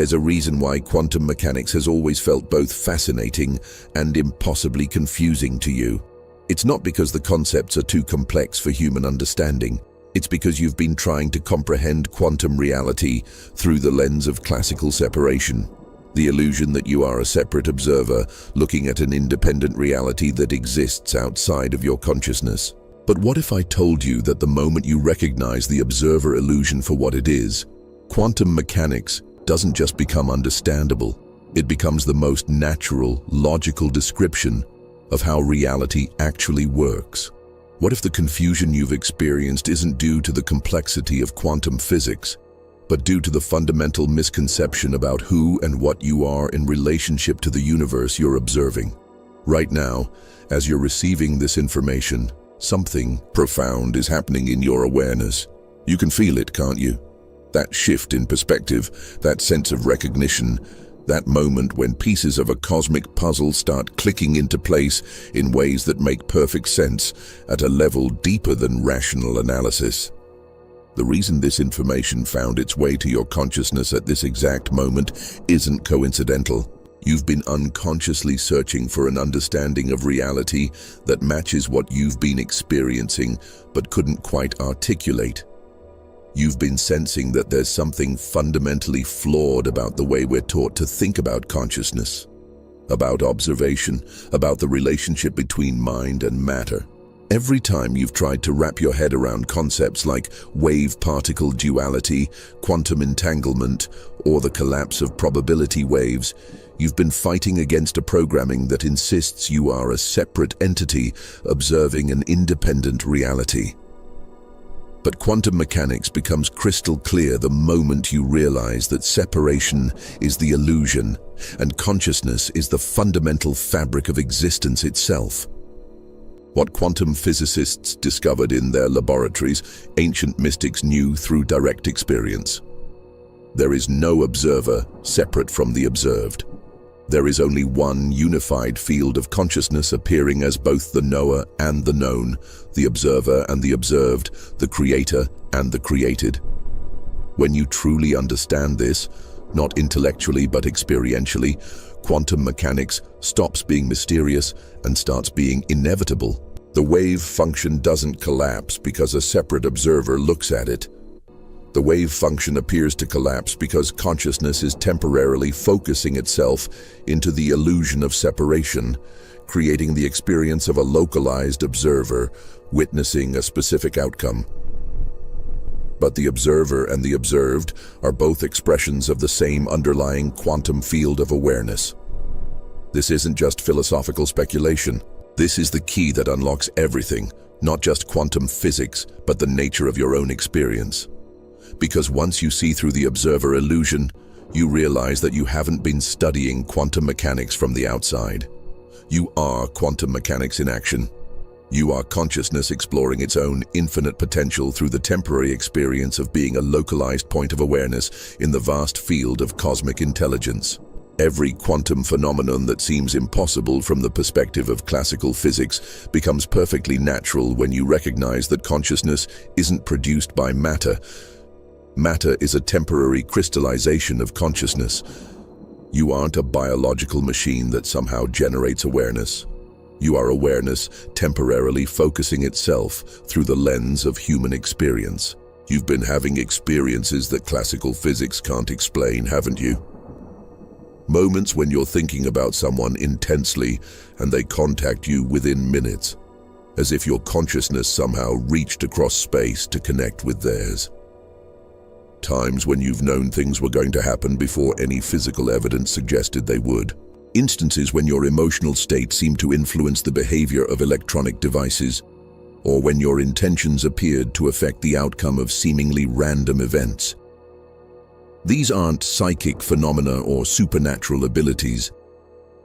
There's a reason why quantum mechanics has always felt both fascinating and impossibly confusing to you. It's not because the concepts are too complex for human understanding. It's because you've been trying to comprehend quantum reality through the lens of classical separation. The illusion that you are a separate observer looking at an independent reality that exists outside of your consciousness. But what if I told you that the moment you recognize the observer illusion for what it is, quantum mechanics doesn't just become understandable, it becomes the most natural, logical description of how reality actually works? What if the confusion you've experienced isn't due to the complexity of quantum physics, but due to the fundamental misconception about who and what you are in relationship to the universe you're observing? Right now, as you're receiving this information, something profound is happening in your awareness. You can feel it, can't you? That shift in perspective, that sense of recognition, that moment when pieces of a cosmic puzzle start clicking into place in ways that make perfect sense at a level deeper than rational analysis. The reason this information found its way to your consciousness at this exact moment isn't coincidental. You've been unconsciously searching for an understanding of reality that matches what you've been experiencing but couldn't quite articulate. You've been sensing that there's something fundamentally flawed about the way we're taught to think about consciousness, about observation, about the relationship between mind and matter. Every time you've tried to wrap your head around concepts like wave-particle duality, quantum entanglement, or the collapse of probability waves, you've been fighting against a programming that insists you are a separate entity observing an independent reality. But quantum mechanics becomes crystal clear the moment you realize that separation is the illusion and consciousness is the fundamental fabric of existence itself. What quantum physicists discovered in their laboratories, ancient mystics knew through direct experience. There is no observer separate from the observed. There is only one unified field of consciousness appearing as both the knower and the known, the observer and the observed, the creator and the created. When you truly understand this, not intellectually but experientially, quantum mechanics stops being mysterious and starts being inevitable. The wave function doesn't collapse because a separate observer looks at it. The wave function appears to collapse because consciousness is temporarily focusing itself into the illusion of separation, creating the experience of a localized observer witnessing a specific outcome. But the observer and the observed are both expressions of the same underlying quantum field of awareness. This isn't just philosophical speculation. This is the key that unlocks everything, not just quantum physics, but the nature of your own experience. Because once you see through the observer illusion, you realize that you haven't been studying quantum mechanics from the outside. You are quantum mechanics in action. You are consciousness exploring its own infinite potential through the temporary experience of being a localized point of awareness in the vast field of cosmic intelligence. Every quantum phenomenon that seems impossible from the perspective of classical physics becomes perfectly natural when you recognize that consciousness isn't produced by matter. Matter is a temporary crystallization of consciousness. You aren't a biological machine that somehow generates awareness. You are awareness temporarily focusing itself through the lens of human experience. You've been having experiences that classical physics can't explain, haven't you? Moments when you're thinking about someone intensely and they contact you within minutes, as if your consciousness somehow reached across space to connect with theirs. Times when you've known things were going to happen before any physical evidence suggested they would. Instances when your emotional state seemed to influence the behavior of electronic devices, or when your intentions appeared to affect the outcome of seemingly random events. These aren't psychic phenomena or supernatural abilities.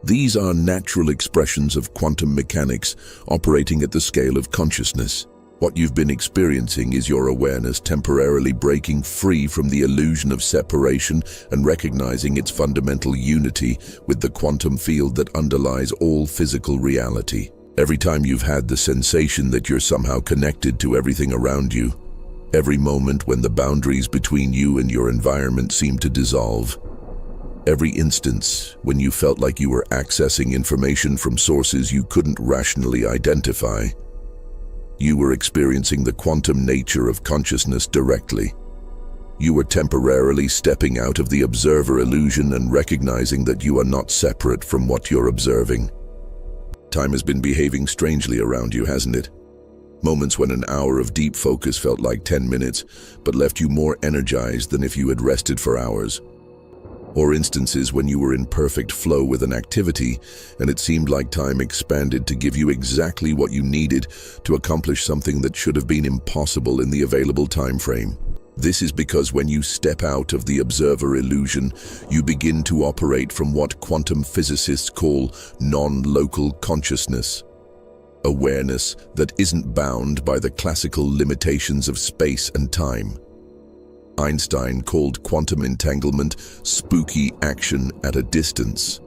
These are natural expressions of quantum mechanics operating at the scale of consciousness. What you've been experiencing is your awareness temporarily breaking free from the illusion of separation and recognizing its fundamental unity with the quantum field that underlies all physical reality. Every time you've had the sensation that you're somehow connected to everything around you, every moment when the boundaries between you and your environment seem to dissolve, Every instance when you felt like you were accessing information from sources you couldn't rationally identify. You were experiencing the quantum nature of consciousness directly. You were temporarily stepping out of the observer illusion and recognizing that you are not separate from what you're observing. Time has been behaving strangely around you, hasn't it? Moments when an hour of deep focus felt like 10 minutes, but left you more energized than if you had rested for hours. Or instances when you were in perfect flow with an activity, and it seemed like time expanded to give you exactly what you needed to accomplish something that should have been impossible in the available time frame. This is because when you step out of the observer illusion, you begin to operate from what quantum physicists call non-local consciousness. Awareness that isn't bound by the classical limitations of space and time. Einstein called quantum entanglement spooky action at a distance,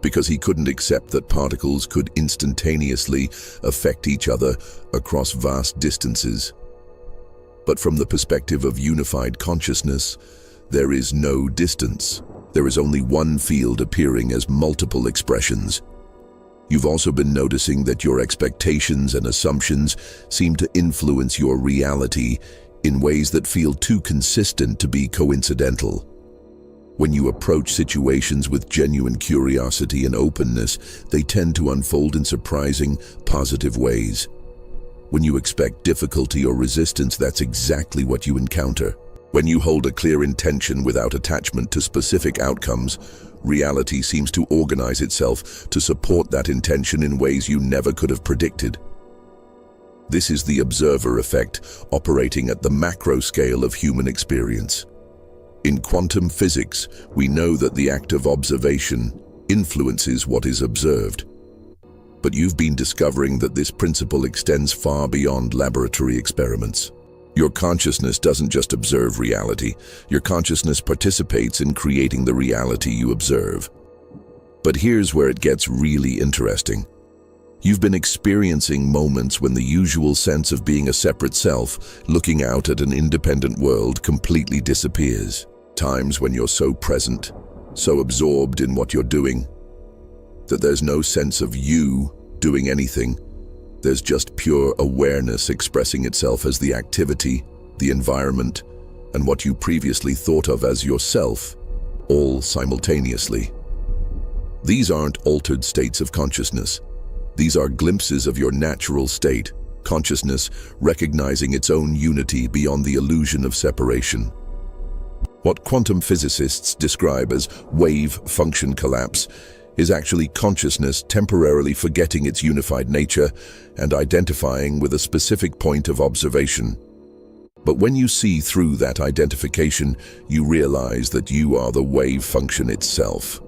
because he couldn't accept that particles could instantaneously affect each other across vast distances. But from the perspective of unified consciousness, there is no distance. There is only one field appearing as multiple expressions. You've also been noticing that your expectations and assumptions seem to influence your reality in ways that feel too consistent to be coincidental. When you approach situations with genuine curiosity and openness, they tend to unfold in surprising, positive ways. When you expect difficulty or resistance, that's exactly what you encounter. When you hold a clear intention without attachment to specific outcomes, reality seems to organize itself to support that intention in ways you never could have predicted. This is the observer effect operating at the macro scale of human experience. In quantum physics, we know that the act of observation influences what is observed. But you've been discovering that this principle extends far beyond laboratory experiments. Your consciousness doesn't just observe reality. Your consciousness participates in creating the reality you observe. But here's where it gets really interesting. You've been experiencing moments when the usual sense of being a separate self, looking out at an independent world, completely disappears. Times when you're so present, so absorbed in what you're doing, that there's no sense of you doing anything. There's just pure awareness expressing itself as the activity, the environment, and what you previously thought of as yourself, all simultaneously. These aren't altered states of consciousness. These are glimpses of your natural state, consciousness recognizing its own unity beyond the illusion of separation. What quantum physicists describe as wave function collapse is actually consciousness temporarily forgetting its unified nature and identifying with a specific point of observation. But when you see through that identification, you realize that you are the wave function itself.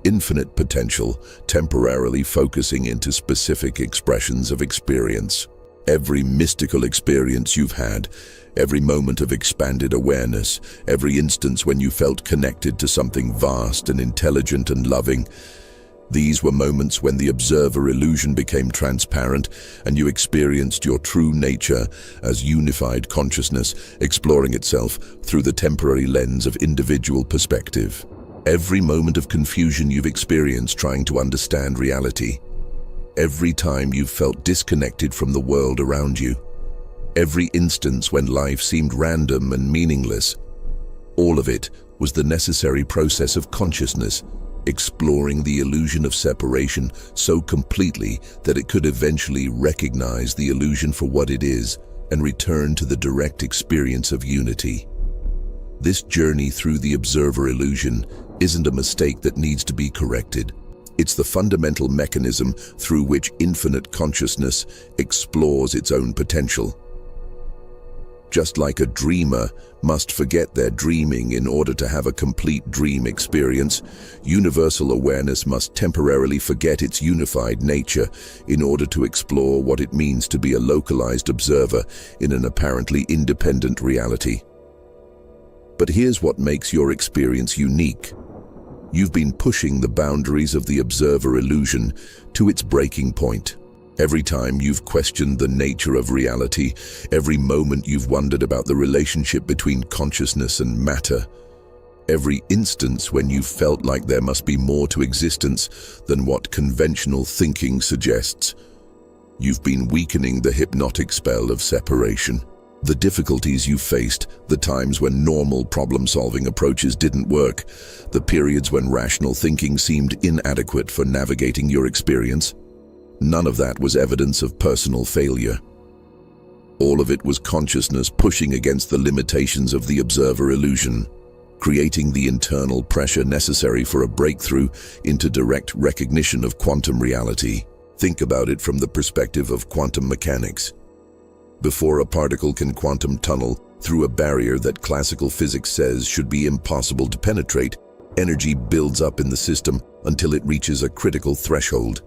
Infinite potential, temporarily focusing into specific expressions of experience. Every mystical experience you've had, every moment of expanded awareness, every instance when you felt connected to something vast and intelligent and loving, these were moments when the observer illusion became transparent and you experienced your true nature as unified consciousness exploring itself through the temporary lens of individual perspective. Every moment of confusion you've experienced trying to understand reality, every time you've felt disconnected from the world around you, every instance when life seemed random and meaningless, all of it was the necessary process of consciousness exploring the illusion of separation so completely that it could eventually recognize the illusion for what it is and return to the direct experience of unity. This journey through the observer illusion isn't a mistake that needs to be corrected. It's the fundamental mechanism through which infinite consciousness explores its own potential. Just like a dreamer must forget their dreaming in order to have a complete dream experience, universal awareness must temporarily forget its unified nature in order to explore what it means to be a localized observer in an apparently independent reality. But here's what makes your experience unique. You've been pushing the boundaries of the observer illusion to its breaking point. Every time you've questioned the nature of reality, every moment you've wondered about the relationship between consciousness and matter, Every instance when you felt like there must be more to existence than what conventional thinking suggests. You've been weakening the hypnotic spell of separation. The difficulties you faced, the times when normal problem-solving approaches didn't work, the periods when rational thinking seemed inadequate for navigating your experience, none of that was evidence of personal failure. All of it was consciousness pushing against the limitations of the observer illusion, creating the internal pressure necessary for a breakthrough into direct recognition of quantum reality. Think about it from the perspective of quantum mechanics. Before a particle can quantum tunnel through a barrier that classical physics says should be impossible to penetrate, energy builds up in the system until it reaches a critical threshold.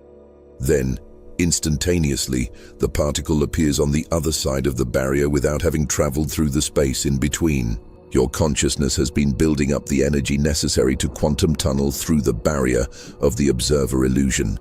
Then, instantaneously, the particle appears on the other side of the barrier without having traveled through the space in between. Your consciousness has been building up the energy necessary to quantum tunnel through the barrier of the observer illusion.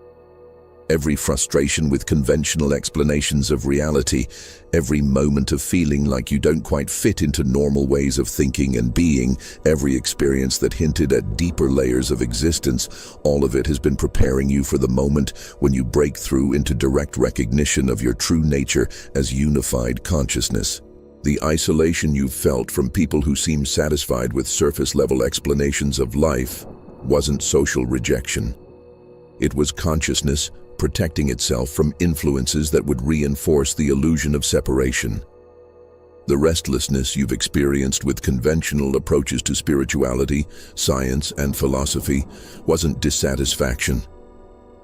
Every frustration with conventional explanations of reality, every moment of feeling like you don't quite fit into normal ways of thinking and being, every experience that hinted at deeper layers of existence, all of it has been preparing you for the moment when you break through into direct recognition of your true nature as unified consciousness. The isolation you've felt from people who seem satisfied with surface-level explanations of life wasn't social rejection. It was consciousness protecting itself from influences that would reinforce the illusion of separation. The restlessness you've experienced with conventional approaches to spirituality, science, and philosophy wasn't dissatisfaction.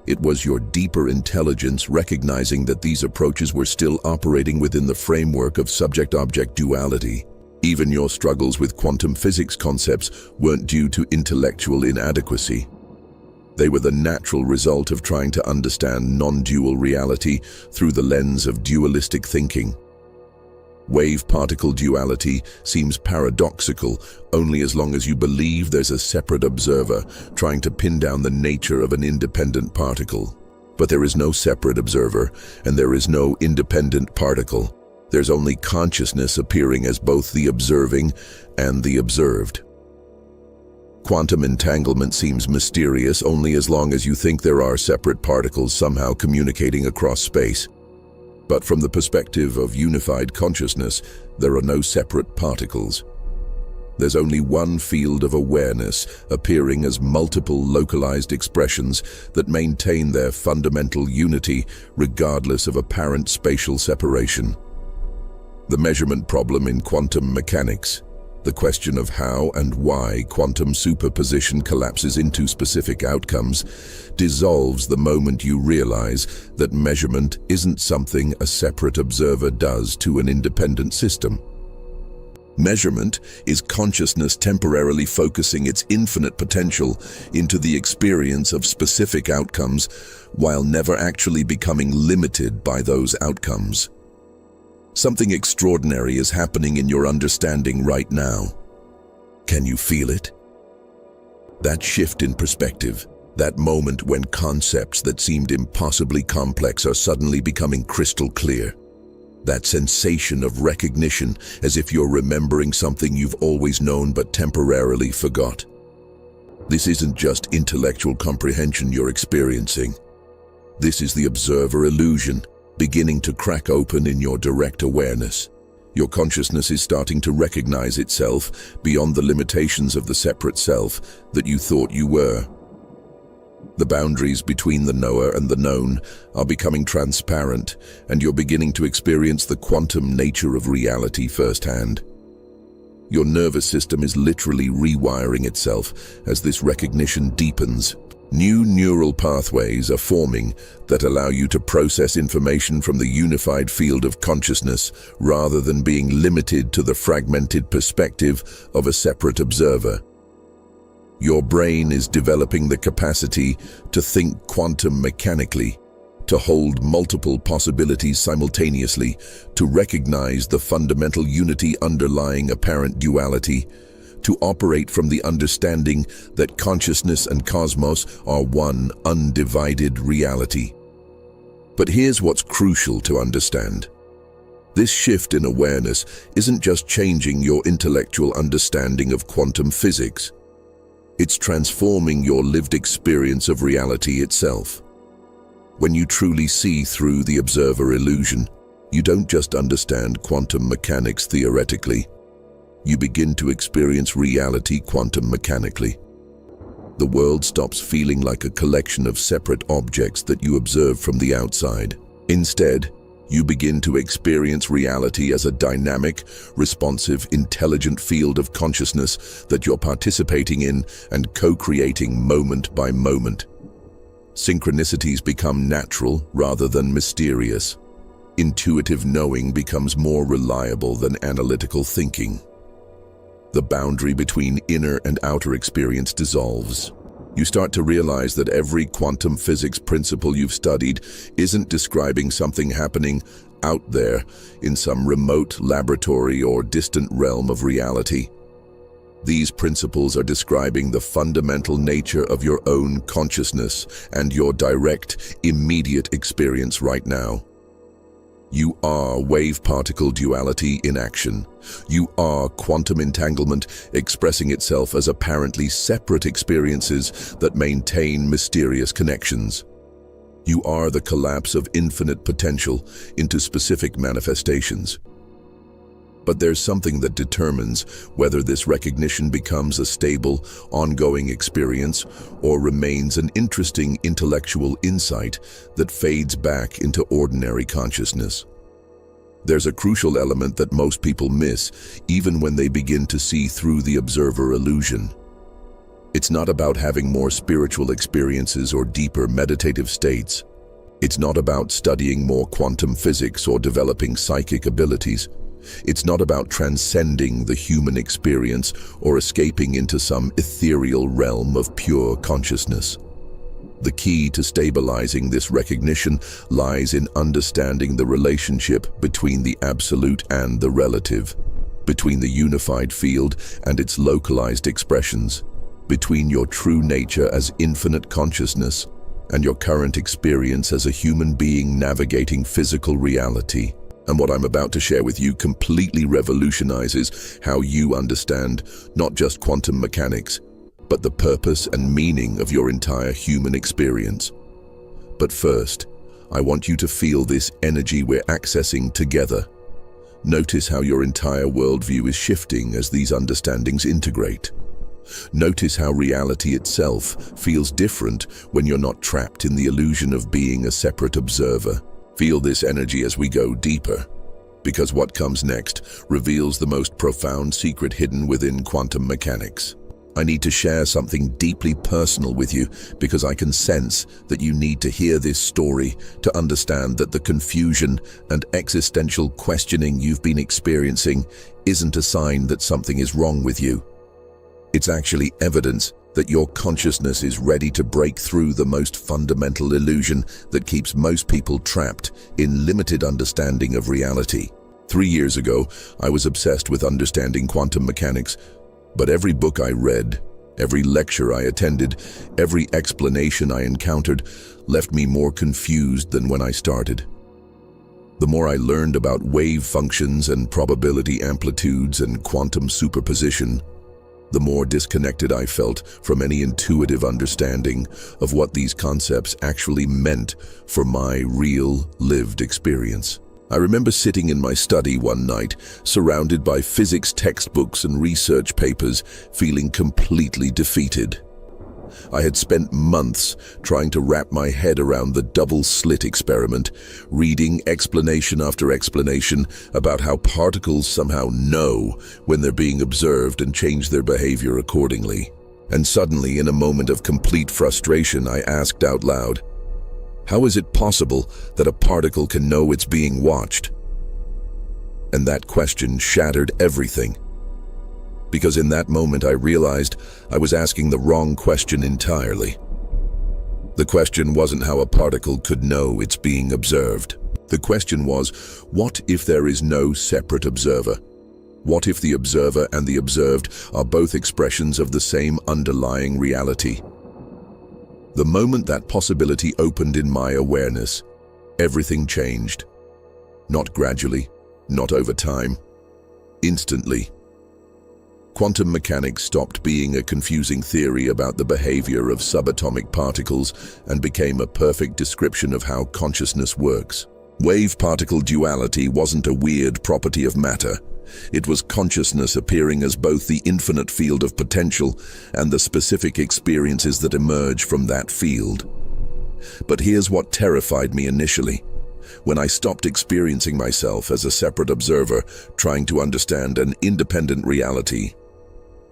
It was your deeper intelligence recognizing that these approaches were still operating within the framework of subject-object duality. Even your struggles with quantum physics concepts weren't due to intellectual inadequacy. They were the natural result of trying to understand non-dual reality through the lens of dualistic thinking. Wave-particle duality seems paradoxical only as long as you believe there's a separate observer trying to pin down the nature of an independent particle. But there is no separate observer, and there is no independent particle. There's only consciousness appearing as both the observing and the observed. Quantum entanglement seems mysterious only as long as you think there are separate particles somehow communicating across space. But from the perspective of unified consciousness, there are no separate particles. There's only one field of awareness appearing as multiple localized expressions that maintain their fundamental unity regardless of apparent spatial separation. The measurement problem in quantum mechanics, the question of how and why quantum superposition collapses into specific outcomes, dissolves the moment you realize that measurement isn't something a separate observer does to an independent system. Measurement is consciousness temporarily focusing its infinite potential into the experience of specific outcomes while never actually becoming limited by those outcomes. Something extraordinary is happening in your understanding right now. Can you feel it? That shift in perspective, that moment when concepts that seemed impossibly complex are suddenly becoming crystal clear. That sensation of recognition as if you're remembering something you've always known but temporarily forgot. This isn't just intellectual comprehension you're experiencing. This is the observer illusion, beginning to crack open in your direct awareness. Your consciousness is starting to recognize itself beyond the limitations of the separate self that you thought you were. The boundaries between the knower and the known are becoming transparent, and you're beginning to experience the quantum nature of reality firsthand. Your nervous system is literally rewiring itself as this recognition deepens. New neural pathways are forming that allow you to process information from the unified field of consciousness rather than being limited to the fragmented perspective of a separate observer. Your brain is developing the capacity to think quantum mechanically, to hold multiple possibilities simultaneously, to recognize the fundamental unity underlying apparent duality, to operate from the understanding that consciousness and cosmos are one undivided reality. But here's what's crucial to understand. This shift in awareness isn't just changing your intellectual understanding of quantum physics. It's transforming your lived experience of reality itself. When you truly see through the observer illusion, you don't just understand quantum mechanics theoretically. You begin to experience reality quantum mechanically. The world stops feeling like a collection of separate objects that you observe from the outside. Instead, you begin to experience reality as a dynamic, responsive, intelligent field of consciousness that you're participating in and co-creating moment by moment. Synchronicities become natural rather than mysterious. Intuitive knowing becomes more reliable than analytical thinking. The boundary between inner and outer experience dissolves. You start to realize that every quantum physics principle you've studied isn't describing something happening out there in some remote laboratory or distant realm of reality. These principles are describing the fundamental nature of your own consciousness and your direct, immediate experience right now. You are wave-particle duality in action. You are quantum entanglement expressing itself as apparently separate experiences that maintain mysterious connections. You are the collapse of infinite potential into specific manifestations. But there's something that determines whether this recognition becomes a stable, ongoing experience or remains an interesting intellectual insight that fades back into ordinary consciousness. There's a crucial element that most people miss, even when they begin to see through the observer illusion. It's not about having more spiritual experiences or deeper meditative states. It's not about studying more quantum physics or developing psychic abilities. It's not about transcending the human experience or escaping into some ethereal realm of pure consciousness. The key to stabilizing this recognition lies in understanding the relationship between the absolute and the relative, between the unified field and its localized expressions, between your true nature as infinite consciousness and your current experience as a human being navigating physical reality. And what I'm about to share with you completely revolutionizes how you understand not just quantum mechanics, but the purpose and meaning of your entire human experience. But first, I want you to feel this energy we're accessing together. Notice how your entire worldview is shifting as these understandings integrate. Notice how reality itself feels different when you're not trapped in the illusion of being a separate observer. Feel this energy as we go deeper, because what comes next reveals the most profound secret hidden within quantum mechanics. I need to share something deeply personal with you because I can sense that you need to hear this story to understand that the confusion and existential questioning you've been experiencing isn't a sign that something is wrong with you. It's actually evidence that your consciousness is ready to break through the most fundamental illusion that keeps most people trapped in limited understanding of reality. 3 years ago, I was obsessed with understanding quantum mechanics, but every book I read, every lecture I attended, every explanation I encountered left me more confused than when I started. The more I learned about wave functions and probability amplitudes and quantum superposition, the more disconnected I felt from any intuitive understanding of what these concepts actually meant for my real, lived experience. I remember sitting in my study one night, surrounded by physics textbooks and research papers, feeling completely defeated. I had spent months trying to wrap my head around the double-slit experiment, reading explanation after explanation about how particles somehow know when they're being observed and change their behavior accordingly. And suddenly, in a moment of complete frustration, I asked out loud, "How is it possible that a particle can know it's being watched?" And that question shattered everything. Because in that moment I realized I was asking the wrong question entirely. The question wasn't how a particle could know it's being observed. The question was, what if there is no separate observer? What if the observer and the observed are both expressions of the same underlying reality? The moment that possibility opened in my awareness, everything changed. Not gradually, not over time, instantly. Quantum mechanics stopped being a confusing theory about the behavior of subatomic particles and became a perfect description of how consciousness works. Wave-particle duality wasn't a weird property of matter. It was consciousness appearing as both the infinite field of potential and the specific experiences that emerge from that field. But here's what terrified me initially. When I stopped experiencing myself as a separate observer, trying to understand an independent reality,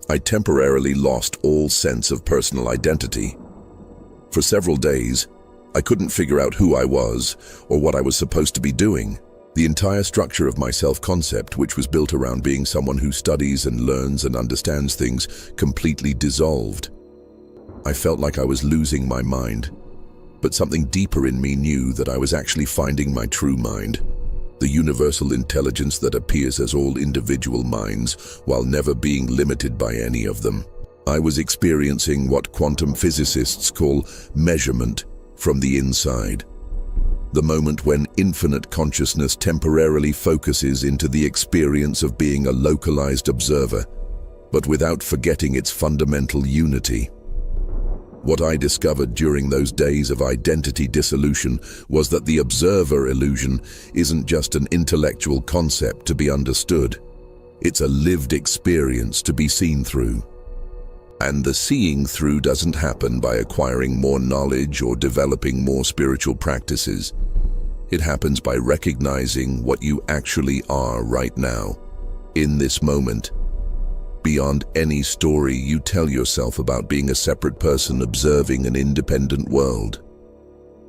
I temporarily lost all sense of personal identity. For several days, I couldn't figure out who I was or what I was supposed to be doing. The entire structure of my self-concept, which was built around being someone who studies and learns and understands things, completely dissolved. I felt like I was losing my mind, but something deeper in me knew that I was actually finding my true mind, the universal intelligence that appears as all individual minds while never being limited by any of them. I was experiencing what quantum physicists call measurement from the inside. The moment when infinite consciousness temporarily focuses into the experience of being a localized observer, but without forgetting its fundamental unity. What I discovered during those days of identity dissolution was that the observer illusion isn't just an intellectual concept to be understood. It's a lived experience to be seen through. And the seeing through doesn't happen by acquiring more knowledge or developing more spiritual practices. It happens by recognizing what you actually are right now, in this moment. Beyond any story you tell yourself about being a separate person observing an independent world.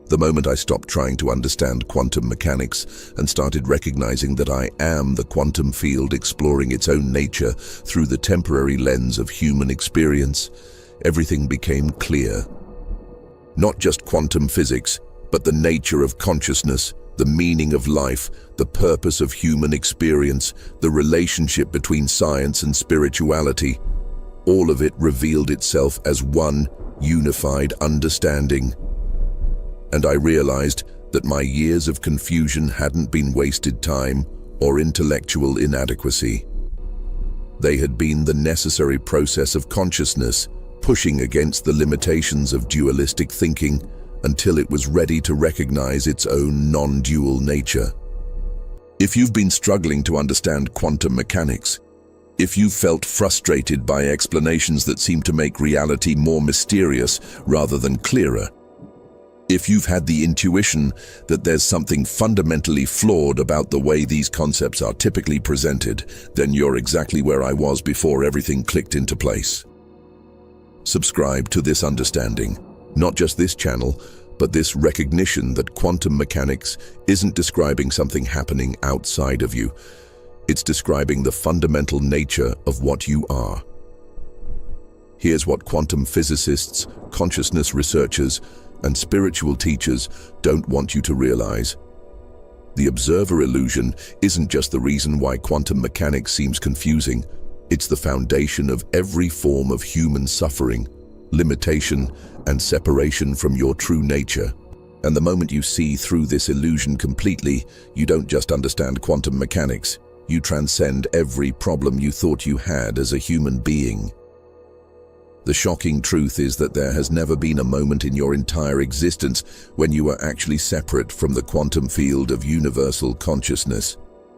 The moment I stopped trying to understand quantum mechanics and started recognizing that I am the quantum field exploring its own nature through the temporary lens of human experience, everything became clear. Not just quantum physics, but the nature of consciousness, the meaning of life, the purpose of human experience, the relationship between science and spirituality. All of it revealed itself as one unified understanding. And I realized that my years of confusion hadn't been wasted time or intellectual inadequacy. They had been the necessary process of consciousness, pushing against the limitations of dualistic thinking until it was ready to recognize its own non-dual nature. If you've been struggling to understand quantum mechanics, if you've felt frustrated by explanations that seem to make reality more mysterious rather than clearer, if you've had the intuition that there's something fundamentally flawed about the way these concepts are typically presented, then you're exactly where I was before everything clicked into place. Subscribe to this understanding, not just this channel, but this recognition that quantum mechanics isn't describing something happening outside of you. It's describing the fundamental nature of what you are. Here's what quantum physicists, consciousness researchers, and spiritual teachers don't want you to realize. The observer illusion isn't just the reason why quantum mechanics seems confusing. It's the foundation of every form of human suffering, limitation, and separation from your true nature. And the moment you see through this illusion completely, you don't just understand quantum mechanics. You transcend every problem you thought you had as a human being. The shocking truth is that there has never been a moment in your entire existence when you were actually separate from the quantum field of universal consciousness.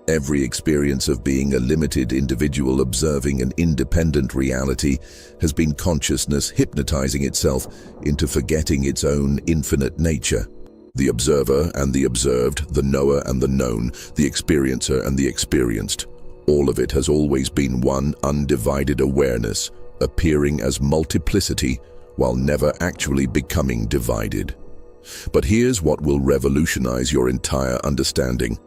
Every experience of being a limited individual observing an independent reality has been consciousness hypnotizing itself into forgetting its own infinite nature. The observer and the observed, the knower and the known, the experiencer and the experienced, all of it has always been one undivided awareness, appearing as multiplicity while never actually becoming divided. But here's what will revolutionize your entire understanding.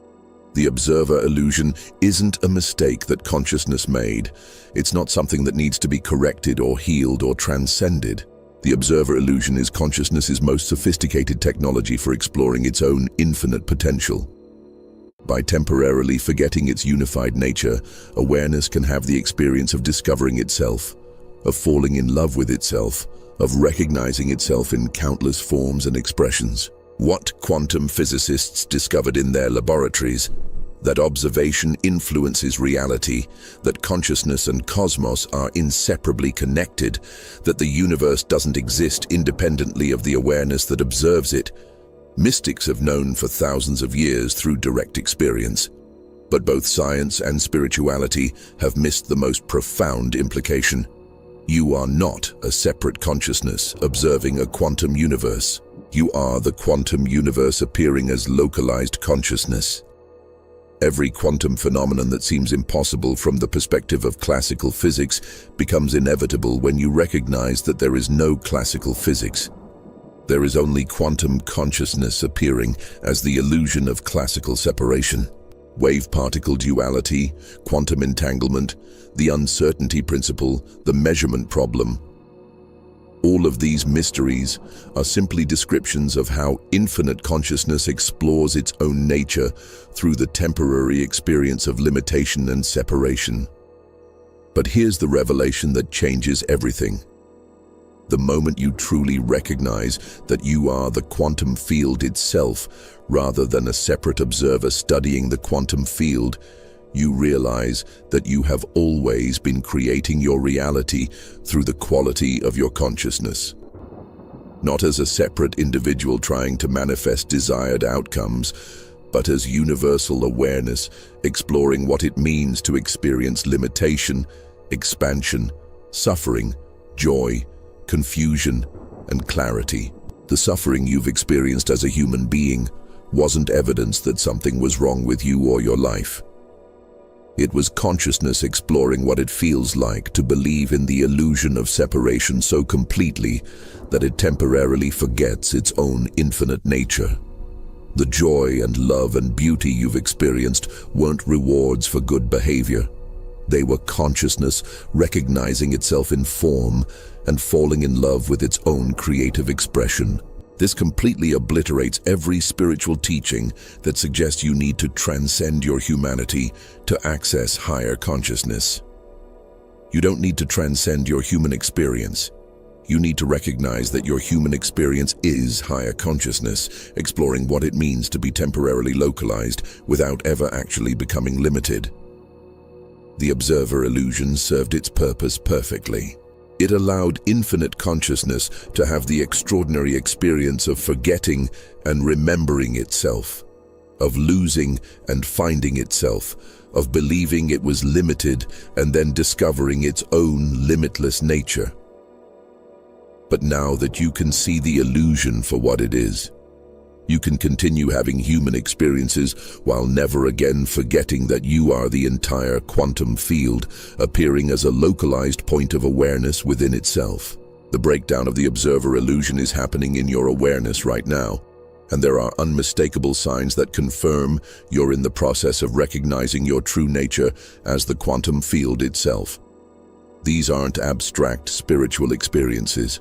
The observer illusion isn't a mistake that consciousness made. It's not something that needs to be corrected or healed or transcended. The observer illusion is consciousness's most sophisticated technology for exploring its own infinite potential. By temporarily forgetting its unified nature, awareness can have the experience of discovering itself, of falling in love with itself, of recognizing itself in countless forms and expressions. What quantum physicists discovered in their laboratories, that observation influences reality, that consciousness and cosmos are inseparably connected, that the universe doesn't exist independently of the awareness that observes it. Mystics have known for thousands of years through direct experience. But both science and spirituality have missed the most profound implication. You are not a separate consciousness observing a quantum universe. You are the quantum universe appearing as localized consciousness. Every quantum phenomenon that seems impossible from the perspective of classical physics becomes inevitable when you recognize that there is no classical physics. There is only quantum consciousness appearing as the illusion of classical separation. Wave-particle duality, quantum entanglement, the uncertainty principle, the measurement problem. All of these mysteries are simply descriptions of how infinite consciousness explores its own nature through the temporary experience of limitation and separation. But here's the revelation that changes everything. The moment you truly recognize that you are the quantum field itself, rather than a separate observer studying the quantum field, you realize that you have always been creating your reality through the quality of your consciousness. Not as a separate individual trying to manifest desired outcomes, but as universal awareness, exploring what it means to experience limitation, expansion, suffering, joy, confusion, and clarity. The suffering you've experienced as a human being wasn't evidence that something was wrong with you or your life. It was consciousness exploring what it feels like to believe in the illusion of separation so completely that it temporarily forgets its own infinite nature. The joy and love and beauty you've experienced weren't rewards for good behavior. They were consciousness recognizing itself in form and falling in love with its own creative expression. This completely obliterates every spiritual teaching that suggests you need to transcend your humanity to access higher consciousness. You don't need to transcend your human experience. You need to recognize that your human experience is higher consciousness, exploring what it means to be temporarily localized without ever actually becoming limited. The observer illusion served its purpose perfectly. It allowed infinite consciousness to have the extraordinary experience of forgetting and remembering itself, of losing and finding itself, of believing it was limited and then discovering its own limitless nature. But now that you can see the illusion for what it is, you can continue having human experiences while never again forgetting that you are the entire quantum field, appearing as a localized point of awareness within itself. The breakdown of the observer illusion is happening in your awareness right now, and there are unmistakable signs that confirm you're in the process of recognizing your true nature as the quantum field itself. These aren't abstract spiritual experiences.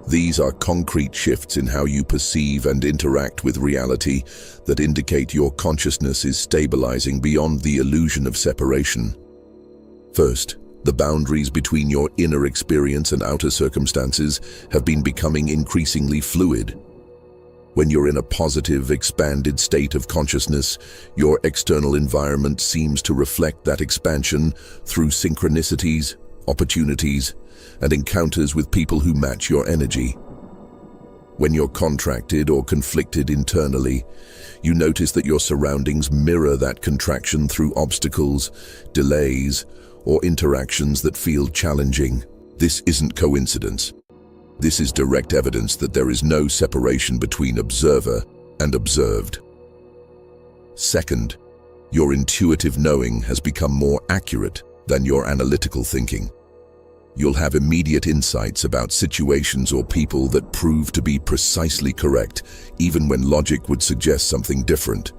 These are concrete shifts in how you perceive and interact with reality that indicate your consciousness is stabilizing beyond the illusion of separation. First, the boundaries between your inner experience and outer circumstances have been becoming increasingly fluid. When you're in a positive, expanded state of consciousness, your external environment seems to reflect that expansion through synchronicities, opportunities, and encounters with people who match your energy. When you're contracted or conflicted internally, you notice that your surroundings mirror that contraction through obstacles, delays, or interactions that feel challenging. This isn't coincidence. This is direct evidence that there is no separation between observer and observed. Second, your intuitive knowing has become more accurate than your analytical thinking. You'll have immediate insights about situations or people that prove to be precisely correct, even when logic would suggest something different.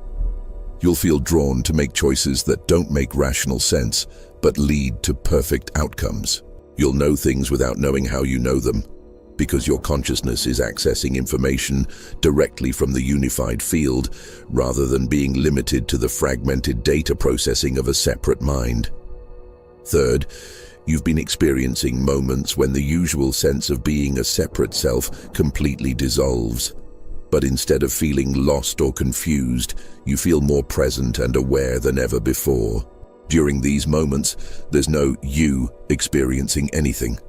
You'll feel drawn to make choices that don't make rational sense, but lead to perfect outcomes. You'll know things without knowing how you know them, because your consciousness is accessing information directly from the unified field, rather than being limited to the fragmented data processing of a separate mind. Third, you've been experiencing moments when the usual sense of being a separate self completely dissolves. But instead of feeling lost or confused, you feel more present and aware than ever before. During these moments, there's no you experiencing anything.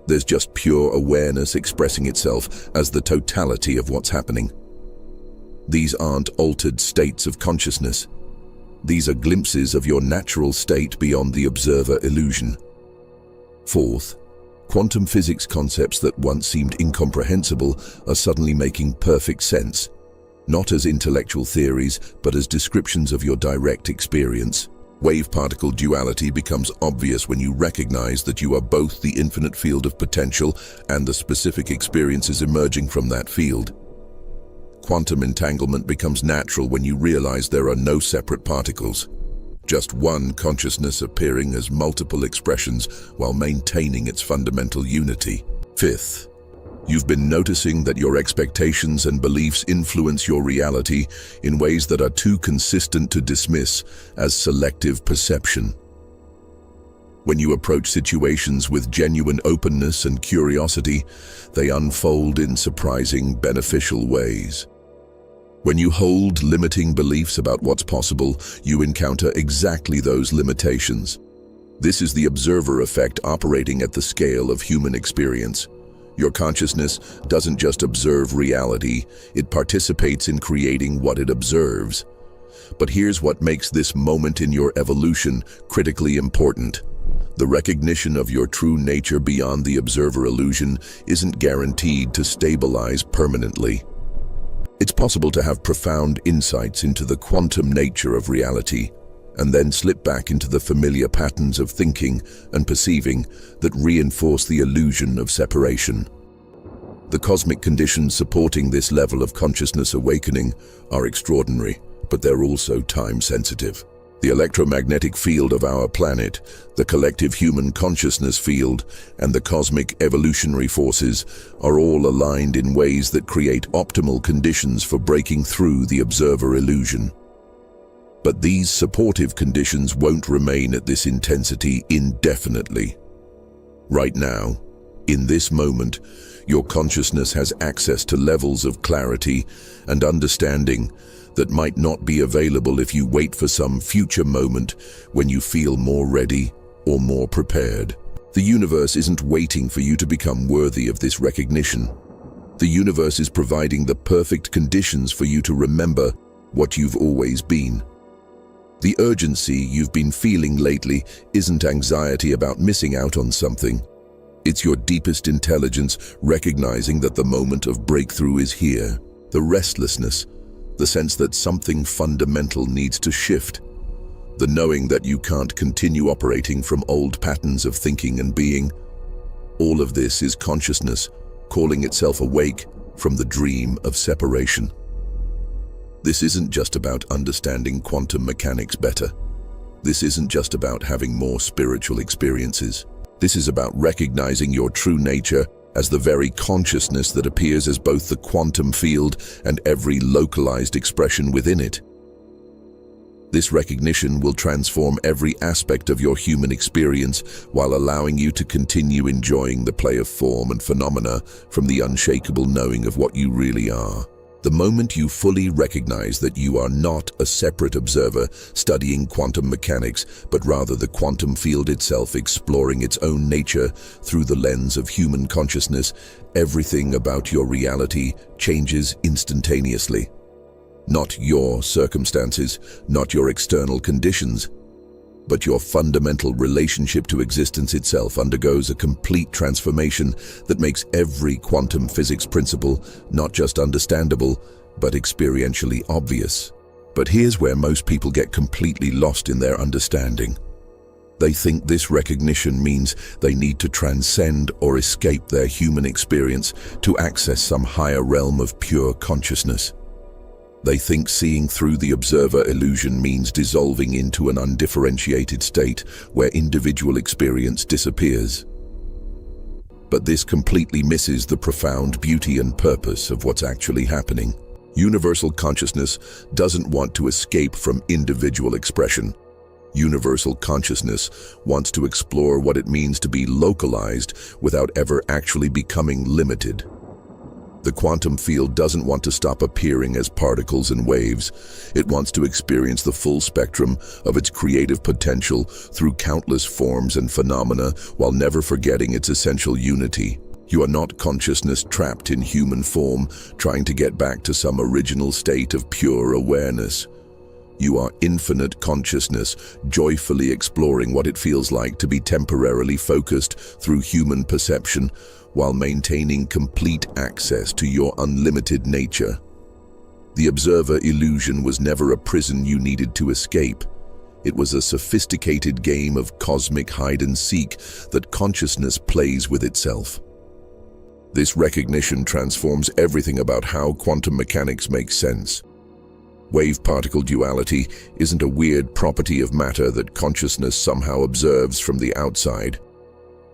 There's just pure awareness expressing itself as the totality of what's happening. These aren't altered states of consciousness. These are glimpses of your natural state beyond the observer illusion. Fourth, quantum physics concepts that once seemed incomprehensible are suddenly making perfect sense, not as intellectual theories, but as descriptions of your direct experience. Wave-particle duality becomes obvious when you recognize that you are both the infinite field of potential and the specific experiences emerging from that field. Quantum entanglement becomes natural when you realize there are no separate particles, just one consciousness appearing as multiple expressions while maintaining its fundamental unity. Fifth, you've been noticing that your expectations and beliefs influence your reality in ways that are too consistent to dismiss as selective perception. When you approach situations with genuine openness and curiosity, they unfold in surprising, beneficial ways. When you hold limiting beliefs about what's possible, you encounter exactly those limitations. This is the observer effect operating at the scale of human experience. Your consciousness doesn't just observe reality, it participates in creating what it observes. But here's what makes this moment in your evolution critically important. The recognition of your true nature beyond the observer illusion isn't guaranteed to stabilize permanently. It's possible to have profound insights into the quantum nature of reality, and then slip back into the familiar patterns of thinking and perceiving that reinforce the illusion of separation. The cosmic conditions supporting this level of consciousness awakening are extraordinary, but they're also time-sensitive. The electromagnetic field of our planet, the collective human consciousness field, and the cosmic evolutionary forces are all aligned in ways that create optimal conditions for breaking through the observer illusion. But these supportive conditions won't remain at this intensity indefinitely. Right now, in this moment, your consciousness has access to levels of clarity and understanding that might not be available if you wait for some future moment when you feel more ready or more prepared. The universe isn't waiting for you to become worthy of this recognition. The universe is providing the perfect conditions for you to remember what you've always been. The urgency you've been feeling lately isn't anxiety about missing out on something. It's your deepest intelligence recognizing that the moment of breakthrough is here. The restlessness, the sense that something fundamental needs to shift, the knowing that you can't continue operating from old patterns of thinking and being. All of this is consciousness calling itself awake from the dream of separation. This isn't just about understanding quantum mechanics better. This isn't just about having more spiritual experiences. This is about recognizing your true nature as the very consciousness that appears as both the quantum field and every localized expression within it. This recognition will transform every aspect of your human experience while allowing you to continue enjoying the play of form and phenomena from the unshakable knowing of what you really are. The moment you fully recognize that you are not a separate observer studying quantum mechanics, but rather the quantum field itself exploring its own nature through the lens of human consciousness, everything about your reality changes instantaneously. Not your circumstances, not your external conditions, but your fundamental relationship to existence itself undergoes a complete transformation that makes every quantum physics principle not just understandable, but experientially obvious. But here's where most people get completely lost in their understanding. They think this recognition means they need to transcend or escape their human experience to access some higher realm of pure consciousness. They think seeing through the observer illusion means dissolving into an undifferentiated state where individual experience disappears. But this completely misses the profound beauty and purpose of what's actually happening. Universal consciousness doesn't want to escape from individual expression. Universal consciousness wants to explore what it means to be localized without ever actually becoming limited. The quantum field doesn't want to stop appearing as particles and waves. It wants to experience the full spectrum of its creative potential through countless forms and phenomena while never forgetting its essential unity. You are not consciousness trapped in human form, trying to get back to some original state of pure awareness. You are infinite consciousness, joyfully exploring what it feels like to be temporarily focused through human perception, while maintaining complete access to your unlimited nature. The observer illusion was never a prison you needed to escape. It was a sophisticated game of cosmic hide-and-seek that consciousness plays with itself. This recognition transforms everything about how quantum mechanics makes sense. Wave-particle duality isn't a weird property of matter that consciousness somehow observes from the outside.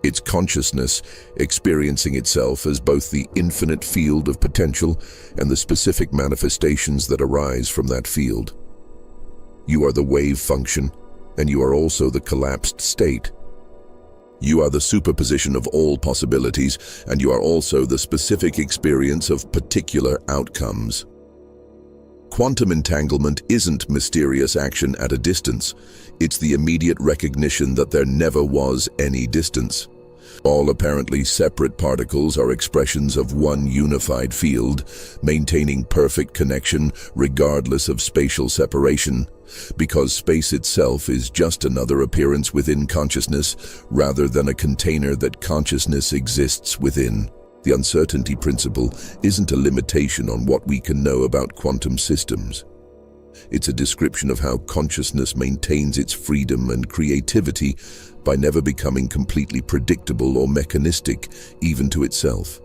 It's consciousness experiencing itself as both the infinite field of potential and the specific manifestations that arise from that field. You are the wave function, and you are also the collapsed state. You are the superposition of all possibilities, and you are also the specific experience of particular outcomes. Quantum entanglement isn't mysterious action at a distance. It's the immediate recognition that there never was any distance. All apparently separate particles are expressions of one unified field, maintaining perfect connection regardless of spatial separation, because space itself is just another appearance within consciousness rather than a container that consciousness exists within. The uncertainty principle isn't a limitation on what we can know about quantum systems. It's a description of how consciousness maintains its freedom and creativity by never becoming completely predictable or mechanistic, even to itself.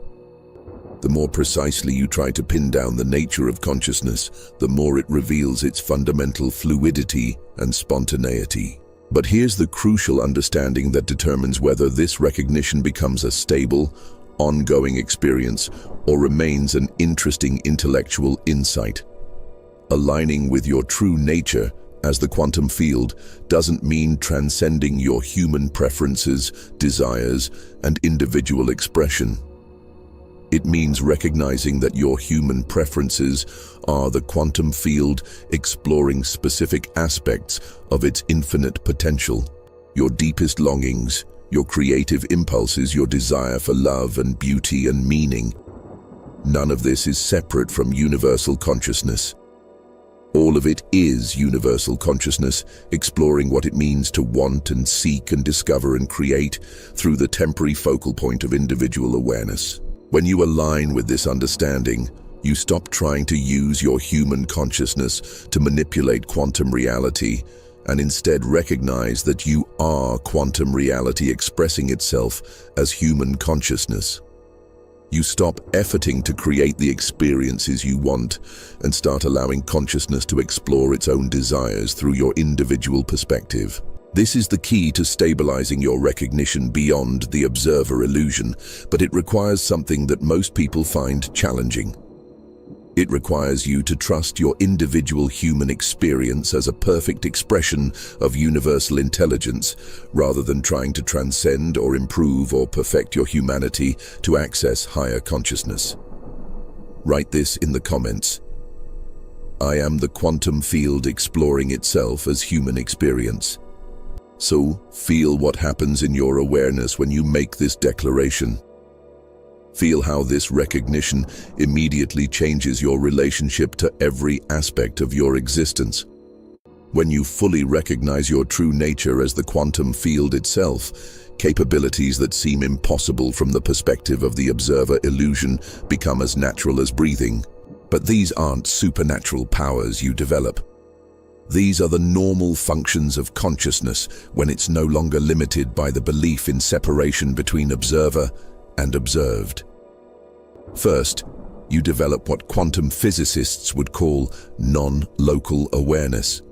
The more precisely you try to pin down the nature of consciousness, the more it reveals its fundamental fluidity and spontaneity. But here's the crucial understanding that determines whether this recognition becomes a stable, ongoing experience or remains an interesting intellectual insight. Aligning with your true nature as the quantum field doesn't mean transcending your human preferences, desires, and individual expression. It means recognizing that your human preferences are the quantum field exploring specific aspects of its infinite potential. Your deepest longings, your creative impulses, your desire for love and beauty and meaning. None of this is separate from universal consciousness. All of it is universal consciousness, exploring what it means to want and seek and discover and create through the temporary focal point of individual awareness. When you align with this understanding, you stop trying to use your human consciousness to manipulate quantum reality and instead recognize that you are quantum reality expressing itself as human consciousness. You stop efforting to create the experiences you want and start allowing consciousness to explore its own desires through your individual perspective. This is the key to stabilizing your recognition beyond the observer illusion, but it requires something that most people find challenging. It requires you to trust your individual human experience as a perfect expression of universal intelligence, rather than trying to transcend or improve or perfect your humanity to access higher consciousness. Write this in the comments. I am the quantum field exploring itself as human experience. So, feel what happens in your awareness when you make this declaration. Feel how this recognition immediately changes your relationship to every aspect of your existence. When you fully recognize your true nature as the quantum field itself, capabilities that seem impossible from the perspective of the observer illusion become as natural as breathing. But these aren't supernatural powers you develop. These are the normal functions of consciousness when it's no longer limited by the belief in separation between observer and observed. First, you develop what quantum physicists would call non-local awareness,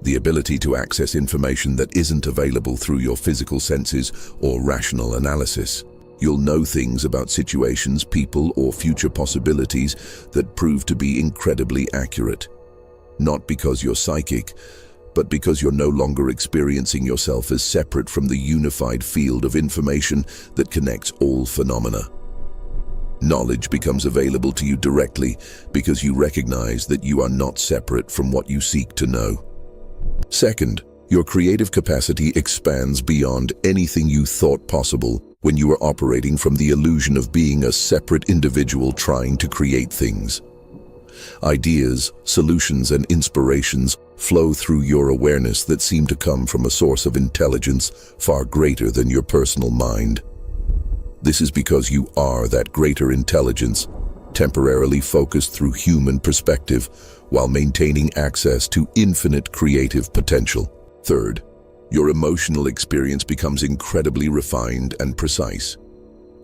the ability to access information that isn't available through your physical senses or rational analysis. You'll know things about situations, people, or future possibilities that prove to be incredibly accurate. Not because you're psychic, but because you're no longer experiencing yourself as separate from the unified field of information that connects all phenomena. Knowledge becomes available to you directly because you recognize that you are not separate from what you seek to know. Second, your creative capacity expands beyond anything you thought possible when you are operating from the illusion of being a separate individual trying to create things. Ideas, solutions, and inspirations flow through your awareness that seem to come from a source of intelligence far greater than your personal mind. This is because you are that greater intelligence, temporarily focused through human perspective, while maintaining access to infinite creative potential. Third, your emotional experience becomes incredibly refined and precise.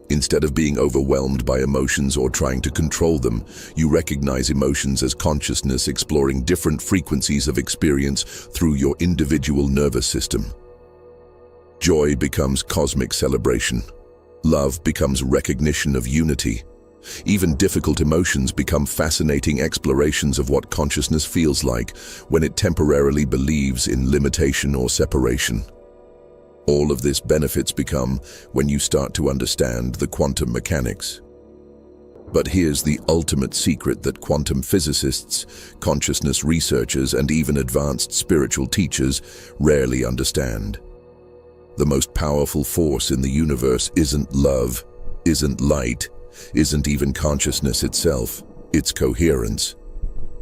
Instead of being overwhelmed by emotions or trying to control them, you recognize emotions as consciousness exploring different frequencies of experience through your individual nervous system. Joy becomes cosmic celebration. Love becomes recognition of unity. Even difficult emotions become fascinating explorations of what consciousness feels like when it temporarily believes in limitation or separation. All of this benefits become when you start to understand the quantum mechanics. But here's the ultimate secret that quantum physicists, consciousness researchers, and even advanced spiritual teachers rarely understand. The most powerful force in the universe isn't love, isn't light, isn't even consciousness itself. It's coherence.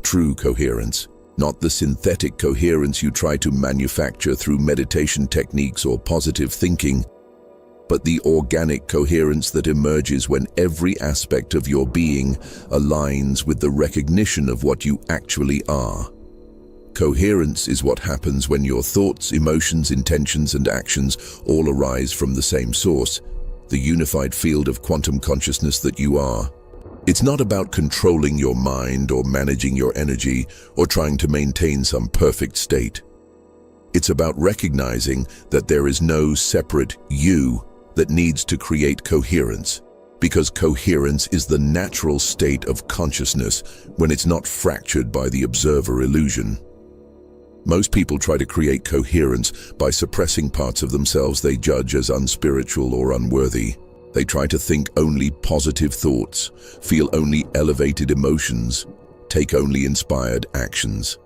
True coherence. Not the synthetic coherence you try to manufacture through meditation techniques or positive thinking, but the organic coherence that emerges when every aspect of your being aligns with the recognition of what you actually are. Coherence is what happens when your thoughts, emotions, intentions, and actions all arise from the same source, the unified field of quantum consciousness that you are. It's not about controlling your mind or managing your energy or trying to maintain some perfect state. It's about recognizing that there is no separate you that needs to create coherence, because coherence is the natural state of consciousness when it's not fractured by the observer illusion. Most people try to create coherence by suppressing parts of themselves they judge as unspiritual or unworthy. They try to think only positive thoughts, feel only elevated emotions, take only inspired actions.